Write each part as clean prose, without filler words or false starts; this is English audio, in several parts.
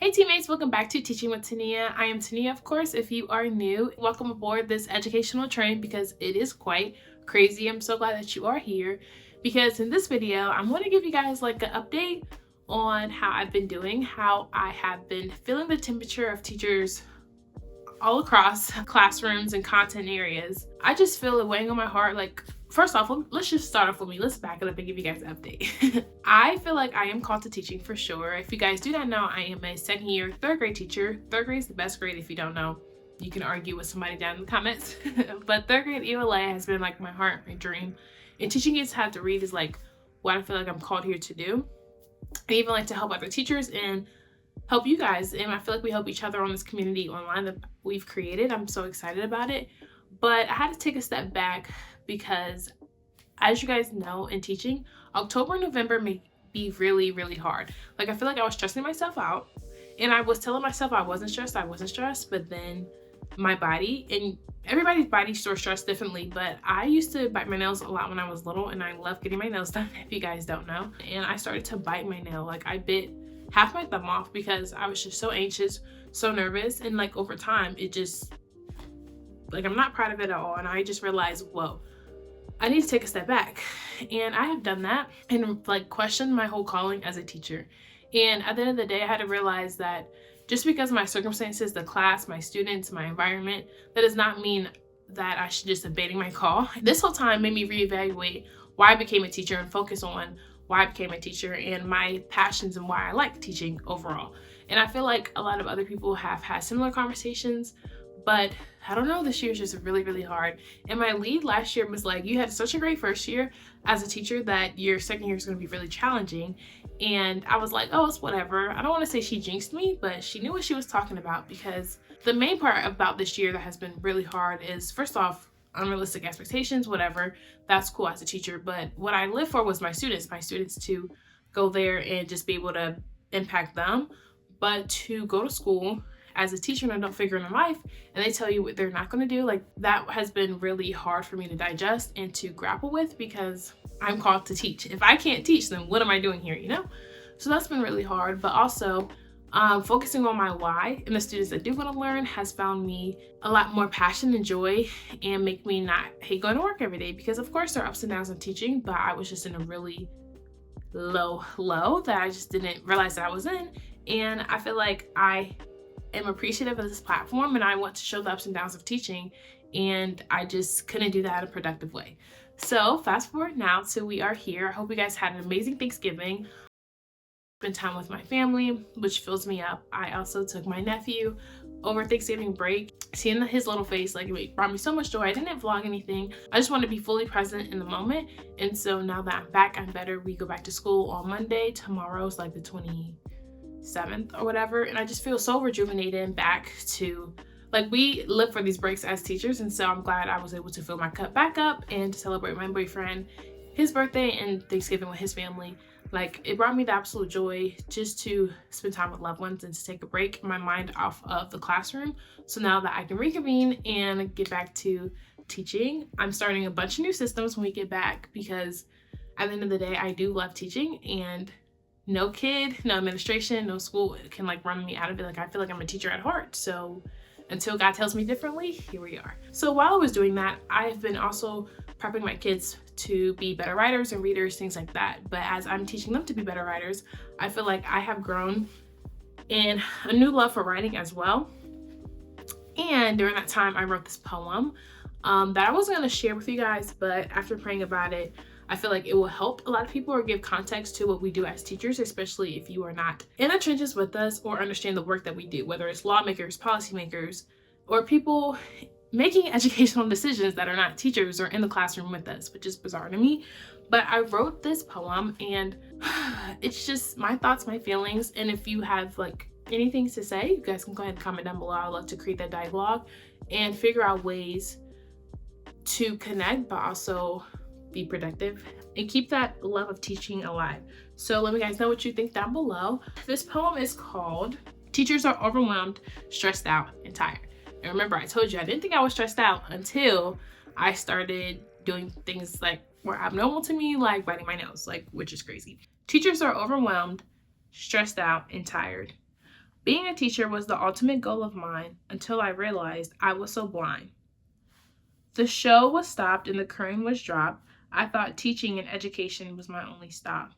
Hey teammates, welcome back to Teaching with Tania. I am Tania, of course. If you are new, welcome aboard this educational train because it is quite crazy. I'm so glad that you are here because in this video, I'm going to give you guys like an update on how I've been doing, how I have been feeling the temperature of teachers all across classrooms and content areas. I just feel it weighing on my heart. Like, first off, let's just start off with me. Let's back it up and give you guys an update. I feel like I am called to teaching for sure. If you guys do not know, I am a second year, third grade teacher. Third grade is the best grade. If you don't know, you can argue with somebody down in the comments. But third grade ELA has been like my heart, my dream. And teaching kids how to read is like what I feel like I'm called here to do. I even like to help other teachers and help you guys, and I feel like we help each other on this community online that we've created. I'm so excited about it, but I had to take a step back because, as you guys know, in teaching, October and November may be really, really hard. Like, I feel like I was stressing myself out, and I was telling myself I wasn't stressed, but then my body, and everybody's body stores stress differently, but I used to bite my nails a lot when I was little, and I love getting my nails done, if you guys don't know, and I started to bite my nail. Like, I bit half my thumb off because I was just so anxious, so nervous, and like over time it just, like, I'm not proud of it at all. And I just realized, whoa, I need to take a step back. And I have done that and like questioned my whole calling as a teacher. And at the end of the day, I had to realize that just because of my circumstances, the class, my students, my environment, that does not mean that I should just abandon my call. This whole time made me reevaluate why I became a teacher and focus on why I became a teacher and my passions and why I like teaching overall. And I feel like a lot of other people have had similar conversations, but I don't know, this year is just really, really hard. And my lead last year was like, you had such a great first year as a teacher that your second year is going to be really challenging. And I was like, oh, it's whatever. I don't want to say she jinxed me, but she knew what she was talking about, because the main part about this year that has been really hard is, first off, unrealistic expectations, whatever, that's cool as a teacher, but what I live for was my students to go there and just be able to impact them. But to go to school as a teacher and adult figure in life, and they tell you what they're not going to do, like, that has been really hard for me to digest and to grapple with, because I'm called to teach. If I can't teach, then what am I doing here, you know? So that's been really hard. But also focusing on my why and the students that do want to learn has found me a lot more passion and joy, and make me not hate going to work every day, because of course there are ups and downs of teaching, but I was just in a really low that I just didn't realize that I was in. And I feel like I am appreciative of this platform and I want to show the ups and downs of teaching, and I just couldn't do that in a productive way. So fast forward now to we are here. I hope you guys had an amazing Thanksgiving. Spend time with my family, which fills me up. I also took my nephew over Thanksgiving break. Seeing his little face, like, it brought me so much joy. I didn't vlog anything. I just wanted to be fully present in the moment. And so now that I'm back, I'm better. We go back to school on Monday. Tomorrow's like the 27th or whatever. And I just feel so rejuvenated and back to, like, we live for these breaks as teachers. And so I'm glad I was able to fill my cup back up and to celebrate my boyfriend, his birthday, and Thanksgiving with his family. Like, it brought me the absolute joy just to spend time with loved ones and to take a break, my mind off of the classroom. So now that I can reconvene and get back to teaching, I'm starting a bunch of new systems when we get back, because at the end of the day, I do love teaching, and no kid, no administration, no school can like run me out of it. Like, I feel like I'm a teacher at heart. So until God tells me differently, here we are. So while I was doing that, I've been also prepping my kids to be better writers and readers, things like that. But as I'm teaching them to be better writers, I feel like I have grown in a new love for writing as well. And during that time, I wrote this poem that I wasn't going to share with you guys, but after praying about it, I feel like it will help a lot of people or give context to what we do as teachers, especially if you are not in the trenches with us or understand the work that we do, whether it's lawmakers, policymakers, or people making educational decisions that are not teachers or in the classroom with us, which is bizarre to me. But I wrote this poem, and it's just my thoughts, my feelings. And if you have like anything to say, you guys can go ahead and comment down below. I'd love to create that dialogue and figure out ways to connect, but also be productive and keep that love of teaching alive. So let me guys know what you think down below. This poem is called Teachers Are Overwhelmed, Stressed Out, and Tired. And remember, I told you I didn't think I was stressed out until I started doing things like were abnormal to me, like biting my nails, like, which is crazy. Teachers are overwhelmed, stressed out, and tired. Being a teacher was the ultimate goal of mine until I realized I was so blind. The show was stopped and the curtain was dropped. I thought teaching and education was my only stop.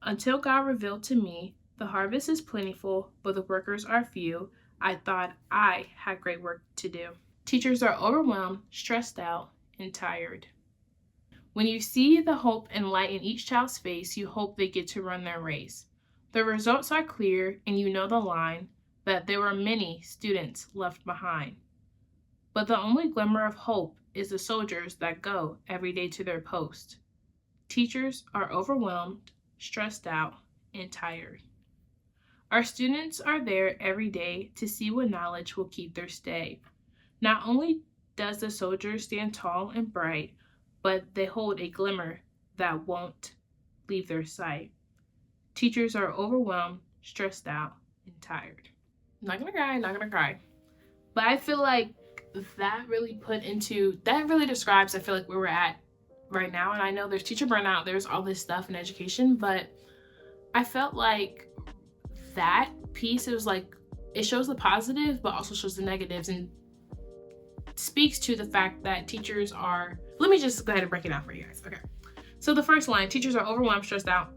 Until God revealed to me, the harvest is plentiful, but the workers are few. I thought I had great work to do. Teachers are overwhelmed, stressed out, and tired. When you see the hope and light in each child's face, you hope they get to run their race. The results are clear, and you know the line that there were many students left behind. But the only glimmer of hope is the soldiers that go every day to their post. Teachers are overwhelmed, stressed out, and tired. Our students are there every day to see what knowledge will keep their stay. Not only does the soldier stand tall and bright, but they hold a glimmer that won't leave their sight. Teachers are overwhelmed, stressed out, and tired. Not gonna cry. But I feel like that really describes, I feel like, where we're at right now. And I know there's teacher burnout, there's all this stuff in education, but I felt like that piece, it was like, it shows the positives, but also shows the negatives, and speaks to the fact that teachers are, let me just go ahead and break it down for you guys. Okay. So the first line, teachers are overwhelmed, stressed out,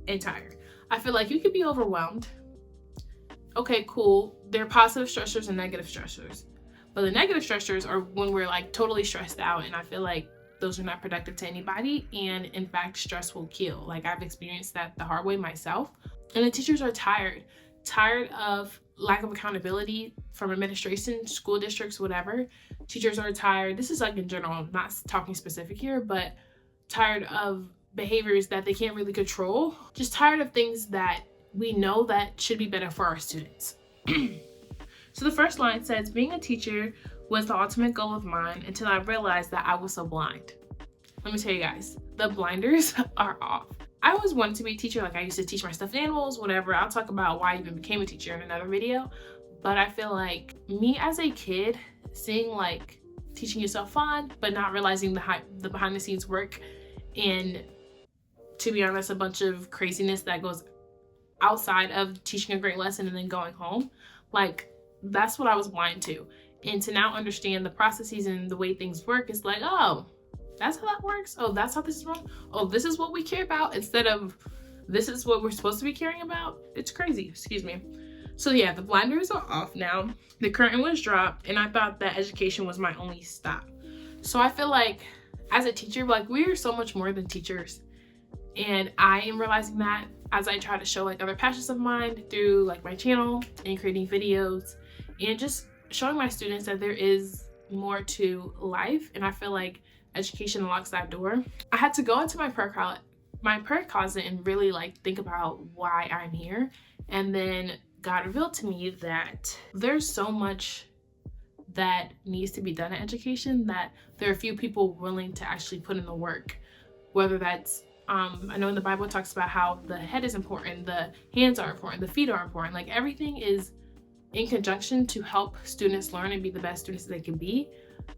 and tired. I feel like you could be overwhelmed. Okay, cool. There are positive stressors and negative stressors. But the negative stressors are when we're like totally stressed out, and I feel like those are not productive to anybody, and in fact, stress will kill. Like, I've experienced that the hard way myself. And the teachers are tired of lack of accountability from administration, school districts, whatever. Teachers are tired. This is like in general, I'm not talking specific here, but tired of behaviors that they can't really control. Just tired of things that we know that should be better for our students. So the first line says, being a teacher was the ultimate goal of mine until I realized that I was so blind. Let me tell you guys, the blinders are off. I always wanted to be a teacher. Like, I used to teach my stuffed animals, whatever. I'll talk about why I even became a teacher in another video. But I feel like me as a kid, seeing like teaching yourself fun, but not realizing the behind the scenes work, and to be honest, a bunch of craziness that goes outside of teaching a great lesson and then going home. Like, that's what I was blind to. And to now understand the processes and the way things work, is like, oh, that's how that works. Oh, that's how this is wrong. Oh, this is what we care about instead of this is what we're supposed to be caring about. It's crazy, excuse me. So yeah, the blinders are off now. The curtain was dropped, and I thought that education was my only stop. So I feel like as a teacher, like, we are so much more than teachers. And I am realizing that as I try to show like other passions of mine through like my channel and creating videos, and just showing my students that there is more to life. And I feel like education unlocks that door. I had to go into my prayer closet and really like think about why I'm here. And then God revealed to me that there's so much that needs to be done in education, that there are few people willing to actually put in the work. Whether that's I know in the Bible it talks about how the head is important, the hands are important, the feet are important. Like, everything is in conjunction to help students learn and be the best students they can be.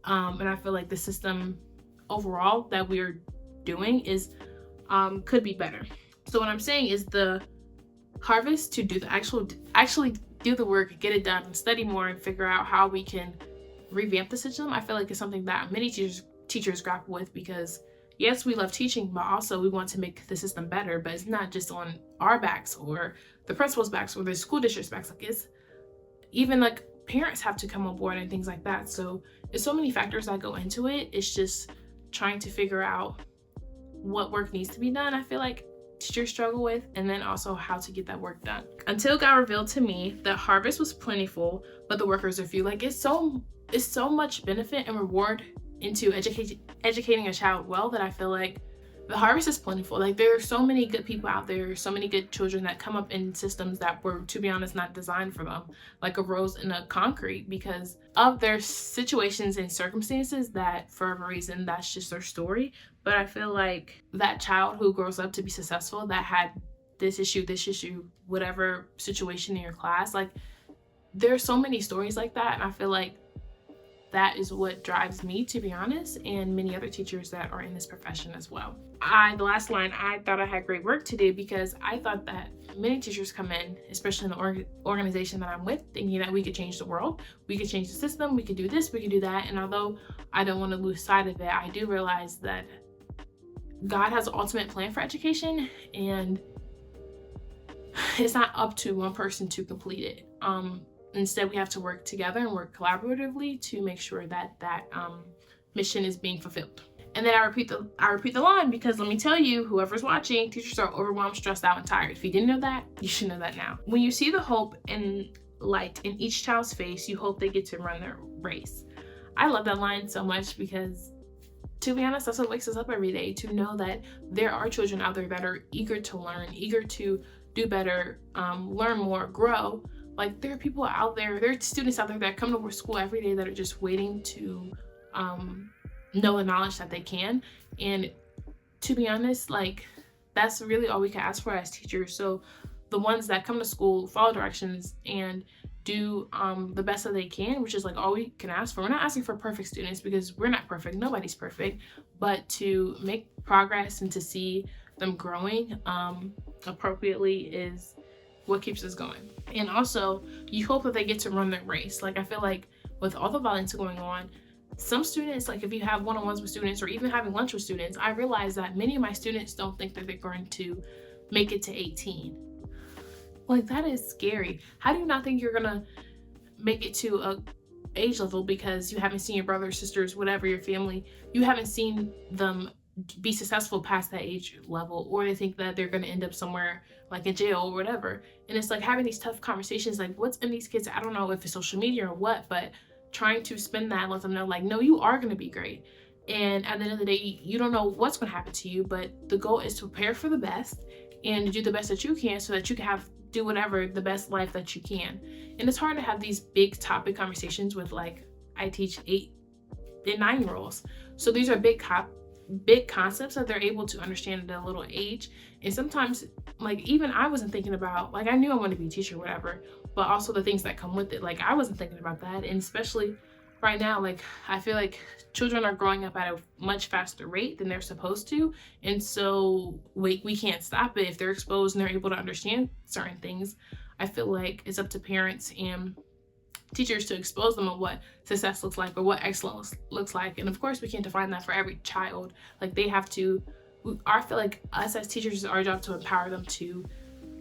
And I feel like the system overall that we're doing is could be better. So what I'm saying is the harvest to do the actually do the work, get it done, and study more, and figure out how we can revamp the system. I feel like it's something that many teachers grapple with, because yes, we love teaching, but also we want to make the system better. But it's not just on our backs or the principal's backs or the school district's backs. Like, it's even like parents have to come on board and things like that. So there's so many factors that go into it. It's just trying to figure out what work needs to be done, I feel like teachers struggle with, and then also how to get that work done. Until God revealed to me that harvest was plentiful, but the workers are few. Like, it's so much benefit and reward into educating a child well, that I feel like the harvest is plentiful. Like, there are so many good people out there, so many good children that come up in systems that were, to be honest, not designed for them, like a rose in a concrete, because of their situations and circumstances that, for whatever reason, that's just their story. But I feel like that child who grows up to be successful, that had this issue, whatever situation in your class, like, there are so many stories like that. And I feel like that is what drives me, to be honest, and many other teachers that are in this profession as well. The last line, I thought I had great work to do, because I thought that many teachers come in, especially in the organization that I'm with, thinking that we could change the world, we could change the system, we could do this, we could do that. And although I don't want to lose sight of it, I do realize that God has an ultimate plan for education, and it's not up to one person to complete it. Instead, we have to work together and work collaboratively to make sure that mission is being fulfilled. And then I repeat the line, because let me tell you, whoever's watching, teachers are overwhelmed, stressed out, and tired. If you didn't know that, you should know that now. When you see the hope and light in each child's face, you hope they get to run their race. I love that line so much, because to be honest, that's what wakes us up every day, to know that there are children out there that are eager to learn, eager to do better, learn more, grow. Like, there are people out there, there are students out there that come to school every day that are just waiting to know the knowledge that they can. And to be honest, like, that's really all we can ask for as teachers. So the ones that come to school, follow directions, and do the best that they can, which is like all we can ask for. We're not asking for perfect students, because we're not perfect, nobody's perfect, but to make progress and to see them growing appropriately is what keeps us going. And also, you hope that they get to run their race. Like, I feel like with all the violence going on, some students, like if you have one-on-ones with students or even having lunch with students, I realize that many of my students don't think that they're going to make it to 18. Like, that is scary. How do you not think you're gonna make it to a age level because you haven't seen your brothers, sisters, whatever, your family, you haven't seen them be successful past that age level, or they think that they're going to end up somewhere like in jail or whatever. And it's like having these tough conversations, like what's in these kids, I don't know if it's social media or what, but trying to spin that and let them know, like, no, you are going to be great. And at the end of the day, you don't know what's going to happen to you, but the goal is to prepare for the best and to do the best that you can so that you can do whatever the best life that you can. And it's hard to have these big topic conversations with, like, I teach 8 and 9-year-olds. So these are big concepts that they're able to understand at a little age. And sometimes, like, even I wasn't thinking about, like, I knew I wanted to be a teacher or whatever, but also the things that come with it. Like, I wasn't thinking about that. And especially right now, like, I feel like children are growing up at a much faster rate than they're supposed to. And so we can't stop it. If they're exposed and they're able to understand certain things, I feel like it's up to parents and teachers to expose them on what success looks like or what excellence looks like. And of course, we can't define that for every child. Like, they have to, I feel like us as teachers, it's our job to empower them to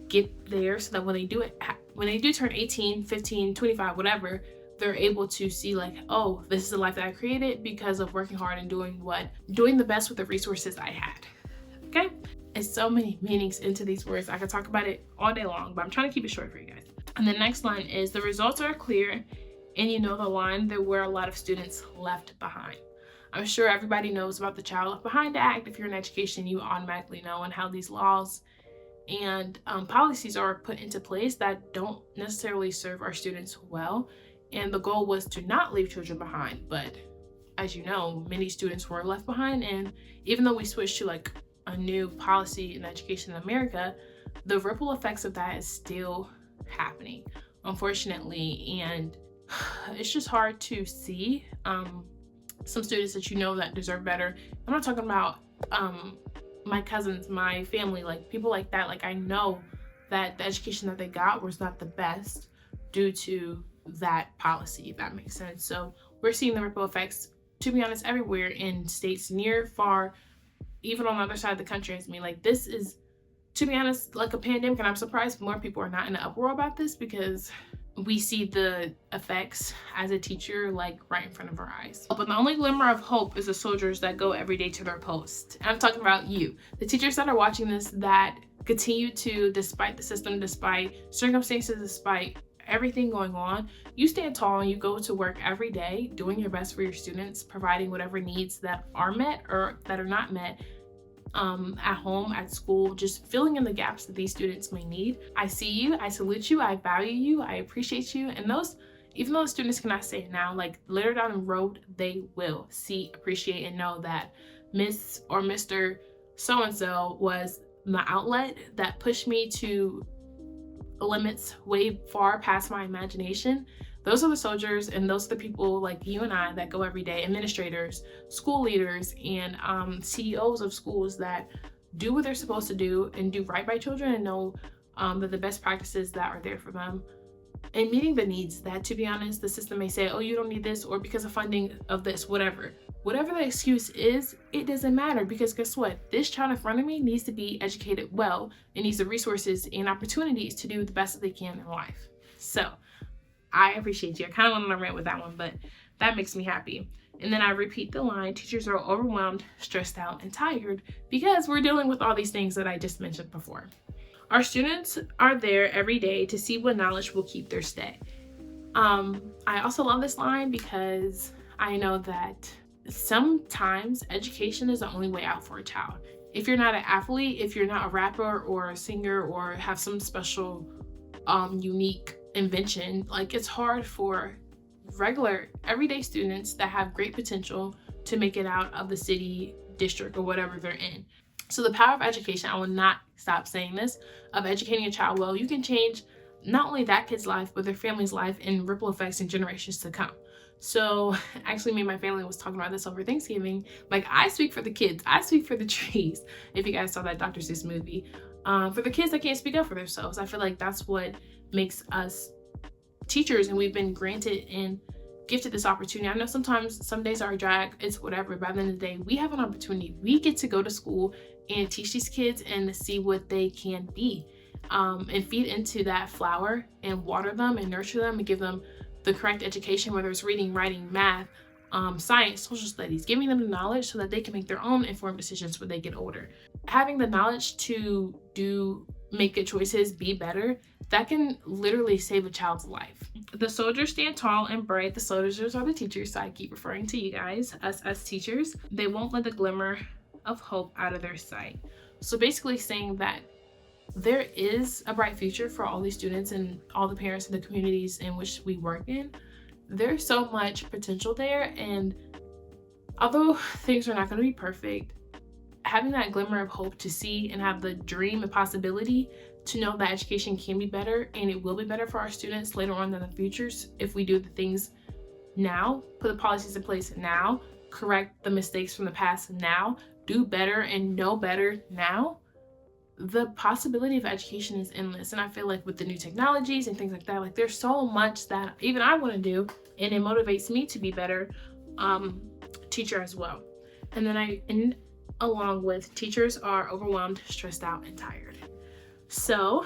get there so that when they do turn 18, 15, 25, whatever, they're able to see, like, oh, this is the life that I created because of working hard and doing the best with the resources I had. Okay? It's so many meanings into these words. I could talk about it all day long, but I'm trying to keep it short for you guys. And the next line is, the results are clear, and you know the line, there were a lot of students left behind. I'm sure everybody knows about the Child Left Behind Act. If you're in education, you automatically know, and how these laws and policies are put into place that don't necessarily serve our students well. And the goal was to not leave children behind. But as you know, many students were left behind. And even though we switched to, like, a new policy in education in America, the ripple effects of that is still happening, unfortunately. And it's just hard to see some students that you know that deserve better. I'm not talking about my cousins, my family, like people like that. Like, I know that the education that they got was not the best due to that policy, if that makes sense. So we're seeing the ripple effects, to be honest, everywhere, in states near, far, even on the other side of the country as me. Like, this is, to be honest, like a pandemic, and I'm surprised more people are not in an uproar about this, because we see the effects as a teacher, like, right in front of our eyes. But the only glimmer of hope is the soldiers that go every day to their post. And I'm talking about you, the teachers that are watching this, that continue to, despite the system, despite circumstances, despite everything going on, you stand tall and you go to work every day doing your best for your students, providing whatever needs that are met or that are not met at home, at school, just filling in the gaps that these students may need. I see you, I salute you, I value you, I appreciate you. And those, even though the students cannot say it now, like, later down the road, they will see, appreciate, and know that Miss or Mr. So-and-so was my outlet that pushed me to limits way far past my imagination, Those are the soldiers, and those are the people like you and I that go every day, administrators, school leaders, and CEOs of schools that do what they're supposed to do and do right by children and know that the best practices that are there for them and meeting the needs that, to be honest, the system may say, oh, you don't need this, or because of funding of this, whatever the excuse is, it doesn't matter, because guess what, this child in front of me needs to be educated well and needs the resources and opportunities to do the best that they can in life. So I appreciate you. I kind of went on a rant with that one, but that makes me happy. And then I repeat the line, teachers are overwhelmed, stressed out, and tired because we're dealing with all these things that I just mentioned before. Our students are there every day to see what knowledge will keep their stay. I also love this line because I know that sometimes education is the only way out for a child. If you're not an athlete, if you're not a rapper or a singer or have some special unique invention, like it's hard for regular everyday students that have great potential to make it out of the city, district, or whatever they're in. So the power of education, I will not stop saying this, of educating a child well, you can change not only that kid's life, but their family's life and ripple effects in generations to come. So actually me and my family was talking about this over Thanksgiving. Like, I speak for the kids, I speak for the trees. If you guys saw that Dr. Seuss movie, for the kids that can't speak up for themselves, I feel like that's what makes us teachers, and we've been granted and gifted this opportunity. I know sometimes some days are a drag, it's whatever, but at the end of the day, we have an opportunity. We get to go to school and teach these kids and see what they can be, and feed into that flower and water them and nurture them and give them the correct education, whether it's reading, writing, math, science, social studies, giving them the knowledge so that they can make their own informed decisions when they get older. Having the knowledge to make good choices, be better, that can literally save a child's life. The soldiers stand tall and bright. The soldiers are the teachers, so I keep referring to you guys, us as teachers. They won't let the glimmer of hope out of their sight. So basically saying that there is a bright future for all these students and all the parents in the communities in which we work in. There's so much potential there, and although things are not going to be perfect, having that glimmer of hope to see and have the dream and possibility to know that education can be better, and it will be better for our students later on in the futures if we do the things now, put the policies in place now, correct the mistakes from the past now, do better and know better now. The possibility of education is endless, and I feel like with the new technologies and things like that, like there's so much that even I want to do, and it motivates me to be better teacher as well. And then I end along with teachers are overwhelmed, stressed out, and tired. So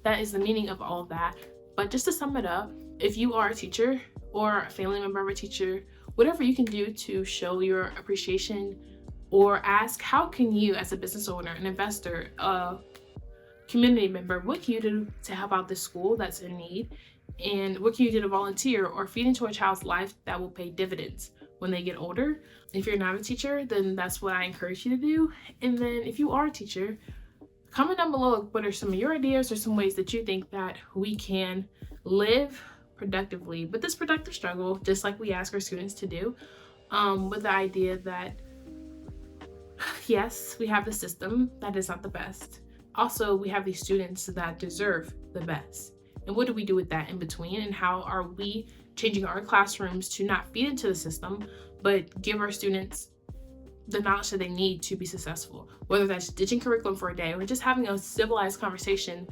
that is the meaning of all of that. But just to sum it up, if you are a teacher or a family member of a teacher, whatever you can do to show your appreciation or ask, how can you as a business owner, an investor, a community member, what can you do to help out this school that's in need? And what can you do to volunteer or feed into a child's life that will pay dividends when they get older? If you're not a teacher, then that's what I encourage you to do. And then if you are a teacher, comment down below what are some of your ideas or some ways that you think that we can live productively with this productive struggle, just like we ask our students to do, with the idea that yes, we have the system that is not the best. Also, we have these students that deserve the best. And what do we do with that in between? And how are we changing our classrooms to not feed into the system, but give our students the knowledge that they need to be successful? Whether that's ditching curriculum for a day or just having a civilized conversation,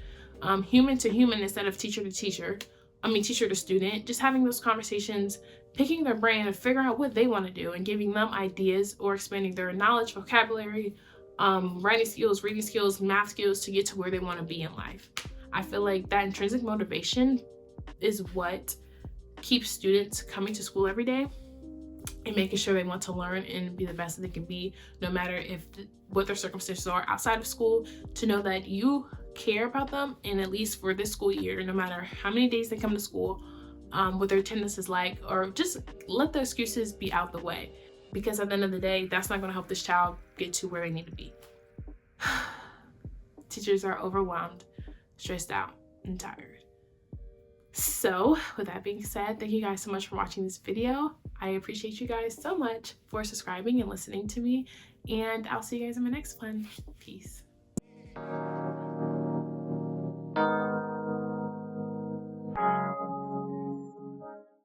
human to human instead of teacher to teacher. Teacher to student, just having those conversations, picking their brain and figuring out what they want to do and giving them ideas or expanding their knowledge, vocabulary, writing skills, reading skills, math skills to get to where they want to be in life. I feel like that intrinsic motivation is what keeps students coming to school every day and making sure they want to learn and be the best that they can be, no matter what their circumstances are outside of school, to know that you care about them, and at least for this school year, no matter how many days they come to school, what their attendance is like, or just let the excuses be out the way, because at the end of the day, that's not going to help this child get to where they need to be. Teachers are overwhelmed, stressed out, and tired. So with that being said, thank you guys so much for watching this video. I appreciate you guys so much for subscribing and listening to me, and I'll see you guys in my next one. Peace.